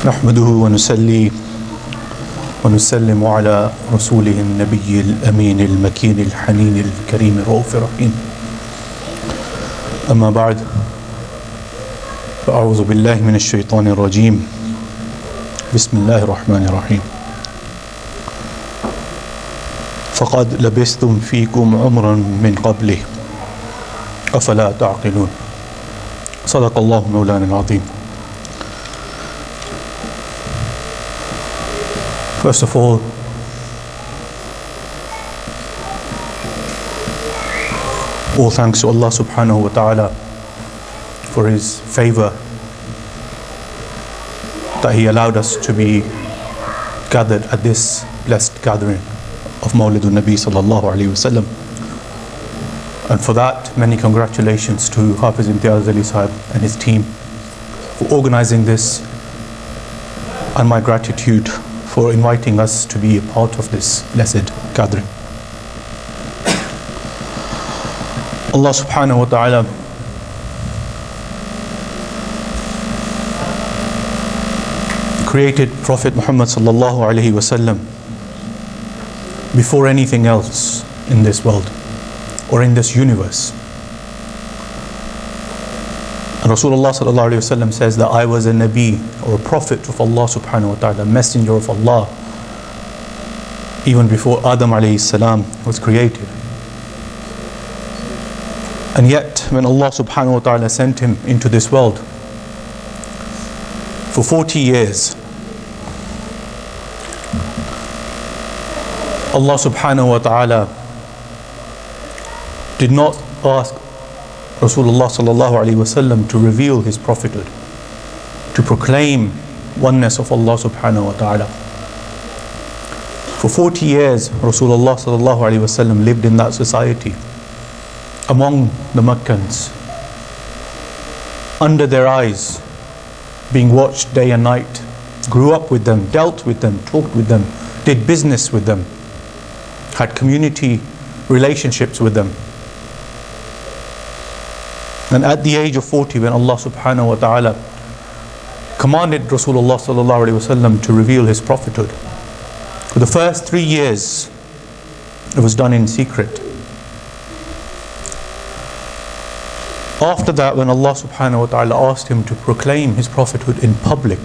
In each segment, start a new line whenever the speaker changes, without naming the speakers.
نحمده ونصلي ونسلم على رسوله النبي الأمين المكين الحنين الكريم الرؤوف الرحيم أما بعد فأعوذ بالله من الشيطان الرجيم بسم الله الرحمن الرحيم فقد لبثتم فيكم عمرا من قبله أفلا تعقلون صدق الله مولانا العظيم. First of all, thanks to Allah subhanahu wa ta'ala for His favor that He allowed us to be gathered at this blessed gathering of Mowlid Nabi sallallahu alayhi wa sallam. And for that, many congratulations to Hafiz Imtiaz Ali Sahib and his team for organizing this, and my gratitude for inviting us to be a part of this blessed gathering. Allah subhanahu wa ta'ala created Prophet Muhammad sallallahu alayhi wa sallam before anything else in this world or in this universe. And Rasulullah sallallahu alayhi wa sallam says that I was a Nabi or a Prophet of Allah subhanahu wa ta'ala, messenger of Allah, even before Adam alayhi salam was created. And yet, when Allah subhanahu wa ta'ala sent him into this world, for 40 years, Allah subhanahu wa ta'ala did not ask Rasulullah sallallahu alaihi wasallam to reveal his prophethood, to proclaim oneness of Allah subhanahu wa ta'ala. For 40 years, Rasulullah sallallahu alaihi wasallam lived in that society, among the Meccans, under their eyes, being watched day and night, grew up with them, dealt with them, talked with them, did business with them, had community relationships with them. And at the age of 40, when Allah subhanahu wa ta'ala commanded Rasulullah sallallahu alayhi wa sallam to reveal his prophethood, for the first 3 years it was done in secret. After that, when Allah subhanahu wa ta'ala asked him to proclaim his prophethood in public,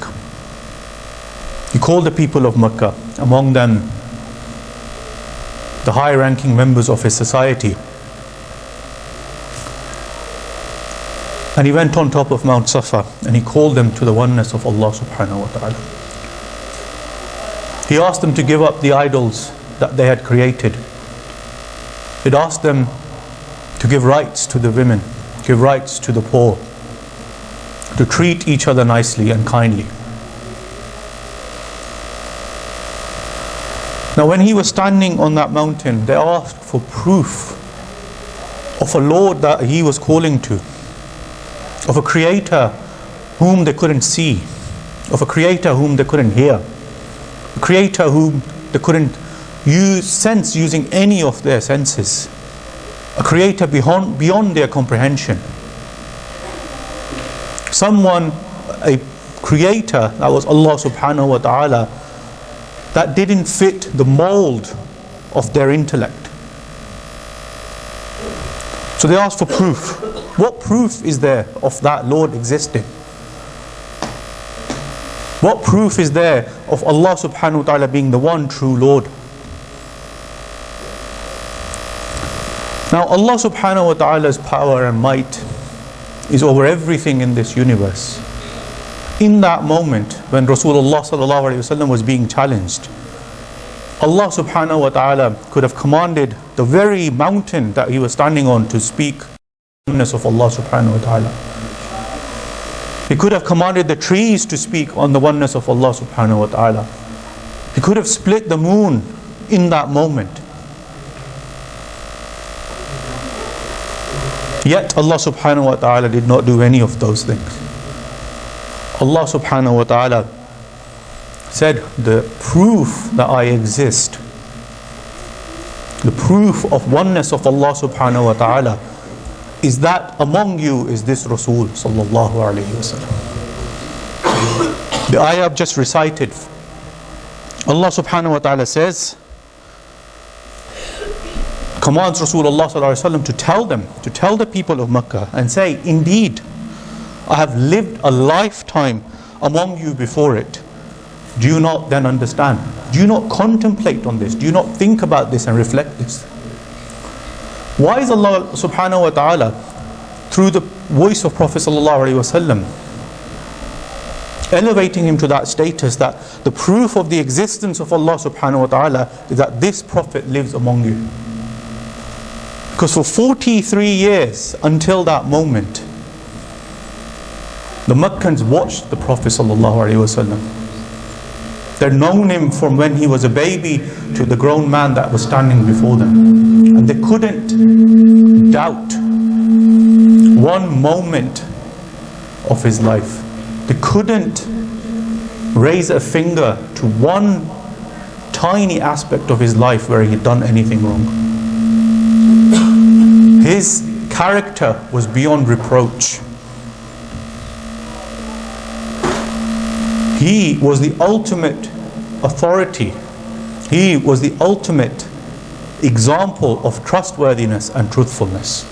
he called the people of Mecca, among them the high-ranking members of his society, and he went on top of Mount Safa and he called them to the oneness of Allah subhanahu wa ta'ala. He asked them to give up the idols that they had created. He asked them to give rights to the women, give rights to the poor, to treat each other nicely and kindly. Now, when he was standing on that mountain, they asked for proof of a Lord that he was calling to, of a Creator whom they couldn't see, of a Creator whom they couldn't hear, a Creator whom they couldn't sense using any of their senses, a Creator beyond their comprehension. Someone, a Creator that was Allah subhanahu wa ta'ala, that didn't fit the mold of their intellect. So they asked for proof. What proof is there of that Lord existing? What proof is there of Allah subhanahu wa ta'ala being the one true Lord? Now, Allah subhanahu wa ta'ala's power and might is over everything in this universe. In that moment when Rasulullah sallallahu alayhi wa sallam was being challenged, Allah subhanahu wa ta'ala could have commanded the very mountain that he was standing on to speak the oneness of Allah subhanahu wa ta'ala. He could have commanded the trees to speak on the oneness of Allah subhanahu wa ta'ala. He could have split the moon in that moment. Yet Allah subhanahu wa ta'ala did not do any of those things. Allah subhanahu wa ta'ala said, the proof that I exist, the proof of oneness of Allah subhanahu wa ta'ala is that among you is this Rasul sallallahu alayhi wa sallam. The ayah I've just recited, Allah subhanahu wa ta'ala says, commands Rasulullah sallallahu alaihi wasallam to tell them, to tell the people of Makkah and say, indeed, I have lived a lifetime among you before it. Do you not then understand? Do you not contemplate on this? Do you not think about this and reflect this? Why is Allah subhanahu wa ta'ala, through the voice of Prophet sallallahu alaihi wasallam, elevating him to that status that the proof of the existence of Allah subhanahu wa ta'ala is that this Prophet lives among you? Because for 43 years until that moment, the Meccans watched the Prophet sallallahu alaihi wasallam. They'd known him from when he was a baby to the grown man that was standing before them. And they couldn't doubt one moment of his life. They couldn't raise a finger to one tiny aspect of his life where he'd done anything wrong. His character was beyond reproach. He was the ultimate authority. He was the ultimate example of trustworthiness and truthfulness.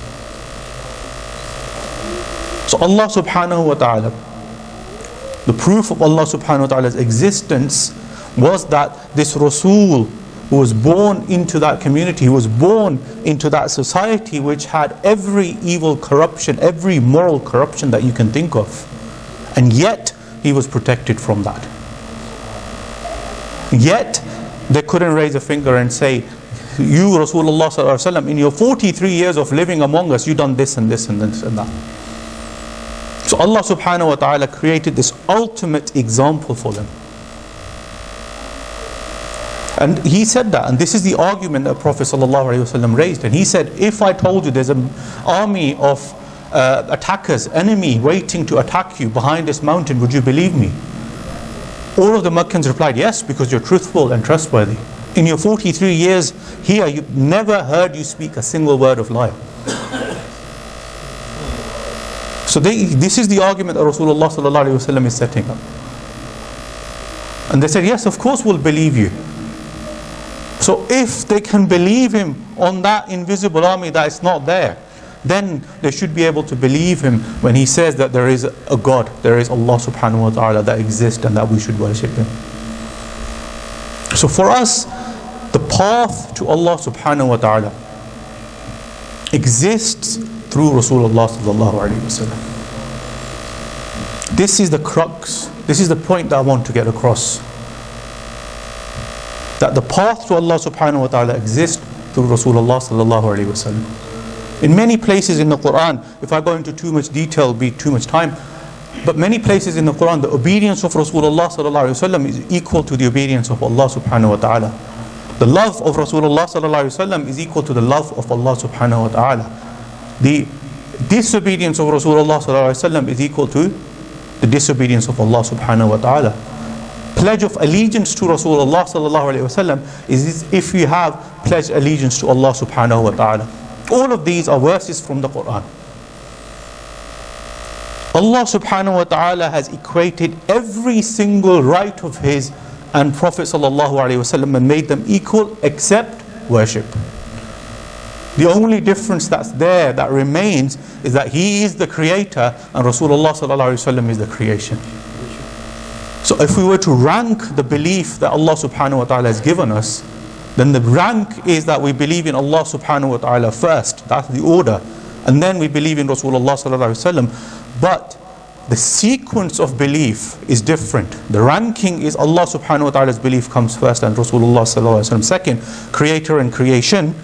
So Allah subhanahu wa ta'ala, the proof of Allah subhanahu wa ta'ala's existence was that this Rasul who was born into that community, who was born into that society which had every evil corruption, every moral corruption that you can think of. And yet, he was protected from that. Yet, they couldn't raise a finger and say, you Rasulullah sallallahu alaihi wasallam, in your 43 years of living among us, you done this and this and this and that. So Allah subhanahu wa ta'ala created this ultimate example for them. And he said that, and this is the argument that Prophet sallallahu alaihi wasallam raised. And he said, if I told you there's an army of attackers, enemy waiting to attack you behind this mountain, would you believe me? All of the Meccans replied, yes, because you're truthful and trustworthy. In your 43 years here, you've never heard you speak a single word of lie. So this is the argument that Rasulullah sallallahu alaihi wasallam is setting up. And they said, yes, of course we'll believe you. So if they can believe him on that invisible army that is not there, then they should be able to believe him when he says that there is a God, there is Allah subhanahu wa ta'ala that exists and that we should worship him. So for us, the path to Allah subhanahu wa ta'ala exists through Rasulullah sallallahu alaihi wasallam. This is the crux, this is the point that I want to get across. That the path to Allah subhanahu wa ta'ala exists through Rasulullah sallallahu alaihi wasallam. In many places in the Quran, if I go into too much detail, it'll be too much time. But many places in the Quran, the obedience of Rasulullah sallallahu alaihi wasallam is equal to the obedience of Allah subhanahu wa ta'ala. The love of Rasulullah sallallahu alaihi wasallam is equal to the love of Allah subhanahu wa ta'ala. The disobedience of Rasulullah sallallahu alaihi wasallam is equal to the disobedience of Allah subhanahu wa ta'ala. Pledge of allegiance to Rasulullah sallallahu alaihi wasallam is if you have pledged allegiance to Allah subhanahu wa ta'ala. All of these are verses from the Quran. Allah subhanahu wa ta'ala has equated every single right of his and Prophet sallallahu alaihi wasallam and made them equal except worship. The only difference that's there, that remains, is that he is the creator and Rasulullah sallallahu alaihi wasallam is the creation. So if we were to rank the belief that Allah subhanahu wa ta'ala has given us, then the rank is that we believe in Allah subhanahu wa ta'ala first. That's the order. And then we believe in Rasulullah sallallahu alaihi wasallam. But the sequence of belief is different. The ranking is Allah subhanahu wa ta'ala's belief comes first and Rasulullah sallallahu alaihi wasallam second, creator and creation.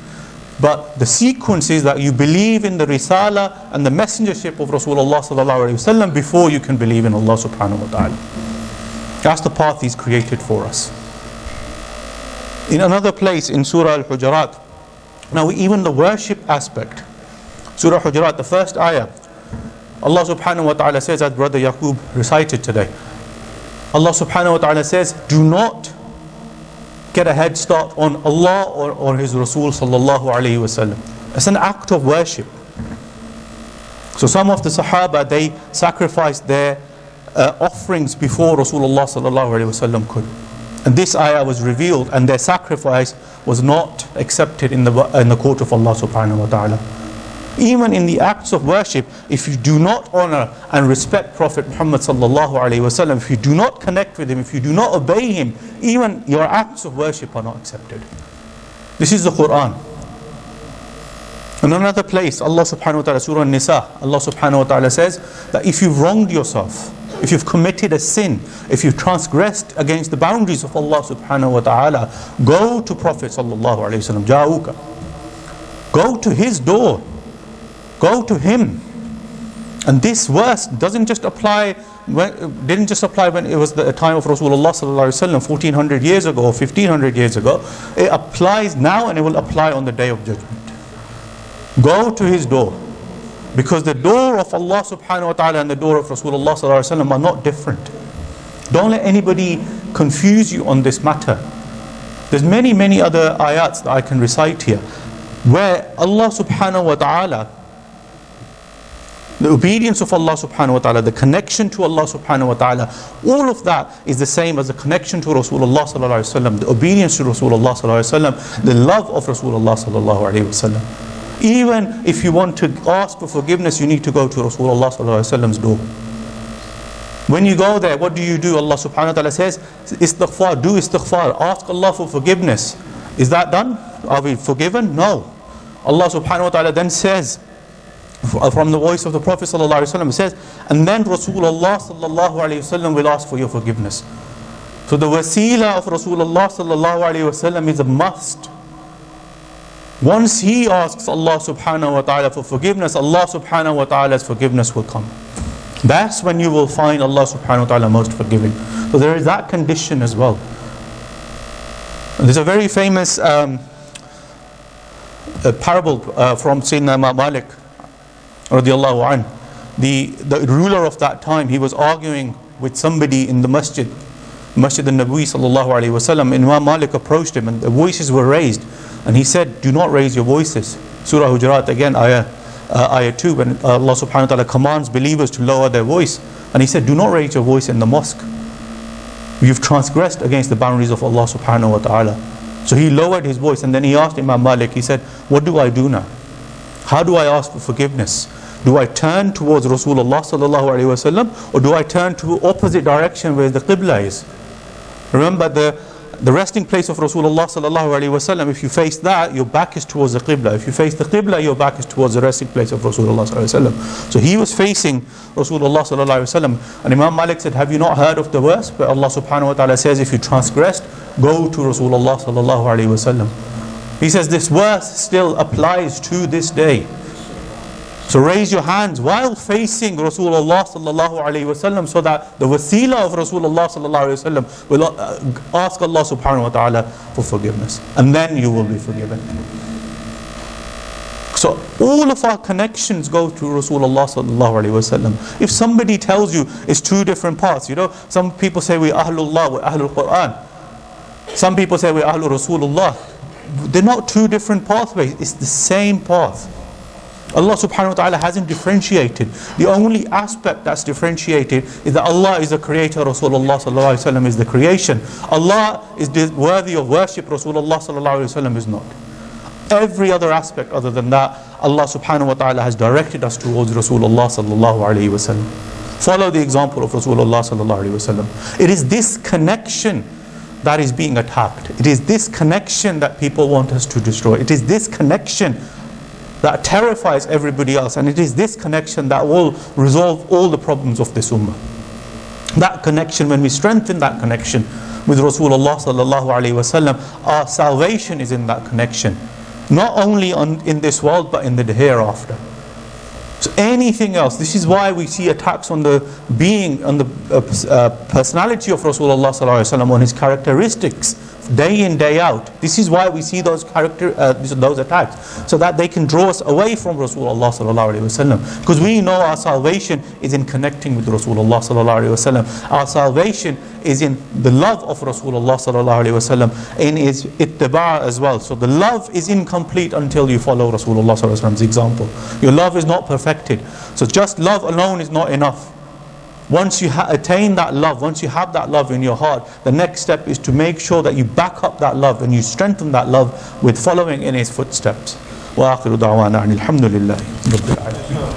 But the sequence is that you believe in the risala and the messengership of Rasulullah sallallahu alaihi wasallam before you can believe in Allah subhanahu wa ta'ala. That's the path He's created for us. In another place in Surah Al-Hujurat, now even the worship aspect, Surah Al-Hujurat, the first ayah, Allah subhanahu wa ta'ala says, as Brother Yaqub recited today, Allah subhanahu wa ta'ala says, do not get a head start on Allah or His Rasul sallallahu alayhi wa sallam. It's an act of worship. So some of the Sahaba, they sacrificed their offerings before Rasulullah sallallahu alaihi wasallam could. And this ayah was revealed, and their sacrifice was not accepted in the court of Allah subhanahu wa ta'ala. Even in the acts of worship, if you do not honor and respect Prophet Muhammad sallallahu alaihi wasallam, if you do not connect with him, if you do not obey him, even your acts of worship are not accepted. This is the Quran. In another place, Allah subhanahu wa ta'ala, Surah An-Nisa, Allah subhanahu wa ta'ala says that if you've wronged yourself, if you've committed a sin, if you've transgressed against the boundaries of Allah subhanahu wa ta'ala, go to Prophet sallallahu alayhi wa sallam, Ja'uka. Go to his door. Go to him. And this verse didn't just apply when it was the time of Rasulullah sallallahu alayhi wa sallam, 1400 years ago or 1500 years ago. It applies now, and it will apply on the Day of Judgment. Go to his door. Because the door of Allah subhanahu wa ta'ala and the door of Rasulullah sallallahu alayhi wa sallam are not different. Don't let anybody confuse you on this matter. There's many other ayats that I can recite here, where Allah subhanahu wa ta'ala, the obedience of Allah subhanahu wa ta'ala, the connection to Allah subhanahu wa ta'ala, all of that is the same as the connection to Rasulullah sallallahu alayhi wa sallam, the obedience to Rasulullah sallallahu alayhi wa sallam, the love of Rasulullah sallallahu alayhi wa sallam. Even if you want to ask for forgiveness, you need to go to Rasulullah sallallahu alayhi wa sallam's door. When you go there, what do? Allah subhanahu wa ta'ala says, istighfar, do istighfar, ask Allah for forgiveness. Is that done? Are we forgiven? No. Allah subhanahu wa ta'ala then says, from the voice of the Prophet sallallahu alayhi wa sallam, says, and then Rasulullah sallallahu alayhi wa sallam will ask for your forgiveness. So the wasila of Rasulullah sallallahu alayhi wa sallam is a must. Once he asks Allah subhanahu wa ta'ala for forgiveness, Allah subhanahu wa ta'ala's forgiveness will come. That's when you will find Allah subhanahu wa ta'ala most forgiving. So there is that condition as well. There's a very famous parable from Sayyidina Malik radiallahu anhu. The ruler of that time, he was arguing with somebody in the masjid al-Nabi sallallahu alayhi wa sallam. Imam Malik approached him and the voices were raised. And he said, do not raise your voices. Surah Hujurat again, ayah 2, when Allah subhanahu wa ta'ala commands believers to lower their voice. And he said, do not raise your voice in the mosque. You've transgressed against the boundaries of Allah subhanahu wa ta'ala. So he lowered his voice, and then he asked Imam Malik, he said, what do I do now? How do I ask for forgiveness? Do I turn towards Rasulullah sallallahu alayhi wa sallam, or do I turn to opposite direction where the Qibla is? Remember the resting place of Rasulullah sallallahu alaihi wasallam, if you face that, your back is towards the Qibla. If you face the Qibla, your back is towards the resting place of Rasulullah sallallahu alaihi wasallam. So he was facing Rasulullah sallallahu alaihi wasallam. And Imam Malik said, have you not heard of the verse where Allah subhanahu wa ta'ala says, if you transgressed, go to Rasulullah sallallahu alaihi wasallam? He says this verse still applies to this day. So raise your hands while facing Rasulullah sallallahu alayhi wasallam, so that the wasila of Rasulullah sallallahu alayhi wasallam will ask Allah subhanahu wa ta'ala for forgiveness. And then you will be forgiven. So all of our connections go to Rasulullah sallallahu alayhi wasallam. If somebody tells you it's two different paths, some people say we're Ahlullah, we're Ahlul Quran. Some people say we're Ahlul Rasulullah. They're not two different pathways, it's the same path. Allah subhanahu wa ta'ala hasn't differentiated. The only aspect that's differentiated is that Allah is the creator, Rasulullah sallallahu alayhi wa sallam is the creation. Allah is worthy of worship, Rasulullah sallallahu alayhi wa sallam is not. Every other aspect other than that, Allah subhanahu wa ta'ala has directed us towards Rasulullah sallallahu alayhi wa sallam. Follow the example of Rasulullah sallallahu alayhi wa sallam. It is this connection that is being attacked. It is this connection that people want us to destroy. It is this connection that terrifies everybody else, and it is this connection that will resolve all the problems of this ummah. That connection, when we strengthen that connection with Rasulullah sallallahu alaihi wasallam, our salvation is in that connection, not only in this world but in the hereafter. So anything else, this is why we see attacks on the being, on the personality of Rasulullah sallallahu alaihi wasallam, on his characteristics, day in, day out. This is why we see those attacks, so that they can draw us away from Rasulullah sallallahu alaihi wasallam. Because we know our salvation is in connecting with Rasulullah sallallahu alaihi wasallam. Our salvation is in the love of Rasulullah sallallahu alaihi wasallam, in his ittiba' as well. So the love is incomplete until you follow Rasulullah sallallahu alaihi wasallam's example. Your love is not perfected. So just love alone is not enough. once you attain that love, once you have that love in your heart, the next step is to make sure that you back up that love and you strengthen that love with following in his footsteps. وآخر دعوانا أن الحمد لله رب العالمين.